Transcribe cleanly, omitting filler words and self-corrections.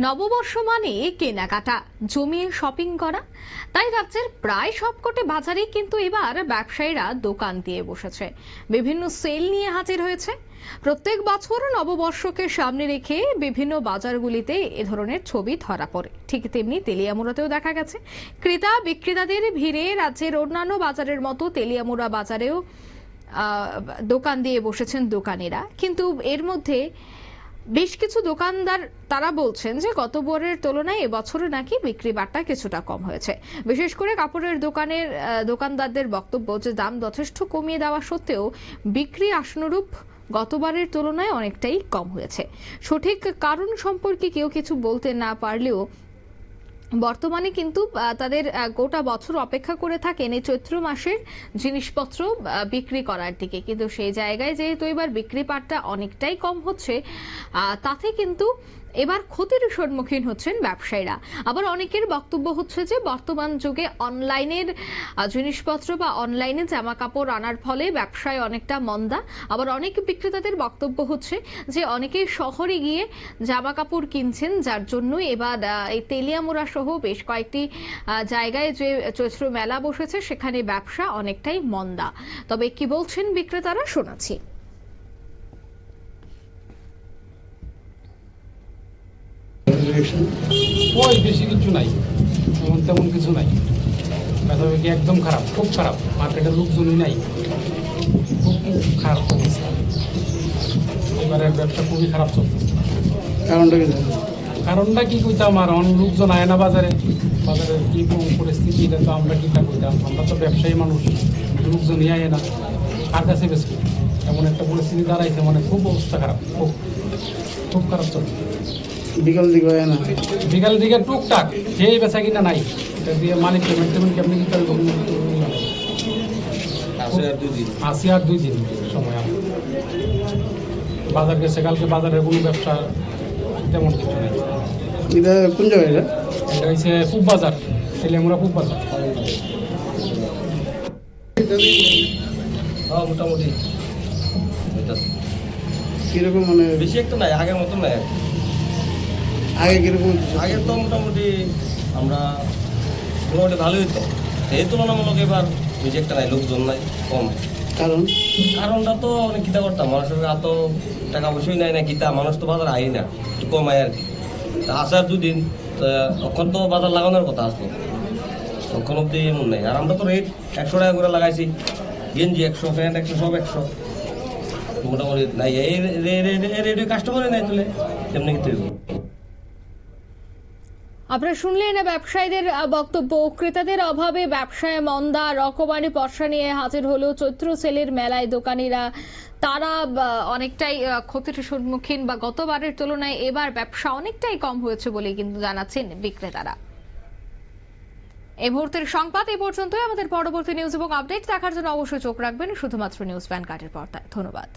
নববর্ষ মানে কেনাকাটা, জমিয়ে শপিং করা। তাই রাজ্যের প্রায় সবকটি বাজারে কিন্তু এবার ব্যবসায়ীরা দোকান দিয়ে বসেছে, বিভিন্ন সেল নিয়ে হাজির হয়েছে। প্রত্যেক বছর নববর্ষকে সামনে রেখে বিভিন্ন বাজারগুলিতে এ ধরনের ছবি ধরা পড়ে। ঠিক তেমনি তেলিয়ামুড়াতেও দেখা গেছে ক্রেতা বিক্রেতাদের ভিড়ে রাজ্যের অন্যান্য বাজারের মতো তেলিয়ামুড়া বাজারেও দোকান দিয়ে বসেছেন দোকানিরা। কিন্তু এর মধ্যে বেশ কিছু দোকানদার তারা বলছেন যে গতবারের তুলনায় এবছরে নাকি বিক্রি বাট্টা কিছুটা কম হয়েছে। বিশেষ করে কাপড়ের দোকানদারদের বক্তব্য যে দাম যথেষ্ট কমিয়ে দেওয়া সত্ত্বেও বিক্রি আশানুরূপ গতবারের তুলনায় অনেকটাই কম হয়েছে। সঠিক কারণ সম্পর্কে কেউ কিছু বলতে না পারলেও বর্তমানে কিন্তু তাদের গোটা বছর অপেক্ষা করে থাকেন এই চৈত্র মাসের জিনিসপত্র বিক্রি করার দিকে, কিন্তু সেই জায়গায় যেহেতু এবার বিক্রি পাটটা অনেকটাই কম হচ্ছে, তাতে কিন্তু এবার ক্ষতির সম্মুখীন হচ্ছেন ব্যবসায়ীরা। আবার অনেকের বক্তব্য হচ্ছে যে বর্তমান যুগে অনলাইনের জিনিসপত্র বা অনলাইনে জামা কাপড় আনার ফলে ব্যবসায় অনেকটা মন্দা। আবার অনেক বিক্রেতাদের বক্তব্য হচ্ছে যে অনেকেই শহরে গিয়ে জামা কাপড় কিনছেন, যার জন্য এবার এই তেলিয়ামুড়া সহ বেশ কয়েকটি জায়গায় যে চৈত্র মেলা বসেছে সেখানে ব্যবসা অনেকটাই মন্দা। তবে কি বলছেন বিক্রেতারা শোনাচ্ছি। ওই বেশি কিছু নাই, তেমন কিছু নাই। বেচাবেচি একদম খারাপ, খুব খারাপ। মার্কেটের লোকজনই নাই, খুব খারাপ অবস্থা। এবারের ব্যবসা খুবই খারাপ চলতেছে। কারণটা কি কইতাম, আর লোকজন আয় না বাজারে। বাজারের কি পরিস্থিতি এটা তো আমরা কিতা কইতাম। আমরা তো ব্যবসায়ী মানুষ, লোকজনই আয় না, কার কাছে বেশি। এমন একটা পরিস্থিতি দাঁড়াইছে, মানে খুব অবস্থা খারাপ, খুব খুব খারাপ চলছে। বিকাল দিকে টুকটাক সেই বেচা কিনা নাই, এটা দিয়ে মানি পেমেন্ট কেমনি কি করবো। আসি আর 2 দিন সময় আমার বাজার গেছে। কালকে বাজারের কোনো ব্যবসা তেমন কিছু নেই। এটা কোন জায়গায়? এটা হচ্ছে পূব বাজার, তেলিয়ামুড়া পূব বাজার। মোটামুটি কিরকম, মানে বেশি একটা নাই, আগের মতন নাই। আগে কিরকম? আগে তো মোটামুটি আমরা মোটামুটি ভালোই হতো, এই তুলনামূলক এবার বেশি একটা নাই, লোকজন নাই, কম। কারণটা তো অনেক গীতা করতাম, মানুষের এত টাকা পয়সাই নাই না, গীতা মানুষ তো বাজার আই না, একটু কম আয় আর কি। আসার 2 দিন তখন তো বাজার লাগানোর কথা আসতো, তখন অব্দি এমন নাই। আর আমরা তো রেট 100 টাকা করে লাগাইছি, গেঞ্জি 100, প্যান্ট 100, সব 100 মোটামুটি নাই। এই রেটে কাস্টমারই নাই, তুলে তেমনি কিন্তু আপনারা শুনলেন ব্যবসায়ীদের বক্তব্য। ক্রেতাদের অভাবে ব্যবসায় মন্দা, রকমারি পসরা নিয়ে হাজির হলো চৈত্র সেলের মেলায় দোকানিরা। তারা অনেকটাই ক্ষতির সম্মুখীন, বা গতবারের তুলনায় এবার ব্যবসা অনেকটাই কম হয়েছে বলে কিন্তু জানাচ্ছেন বিক্রেতারা। এই মুহূর্তের সংবাদ এ পর্যন্তই। আমাদের পরবর্তী নিউজ এবং আপডেট দেখার জন্য অবশ্যই চোখ রাখবেন শুধুমাত্র নিউজ ভ্যানগার্ডের পর্দায়। ধন্যবাদ।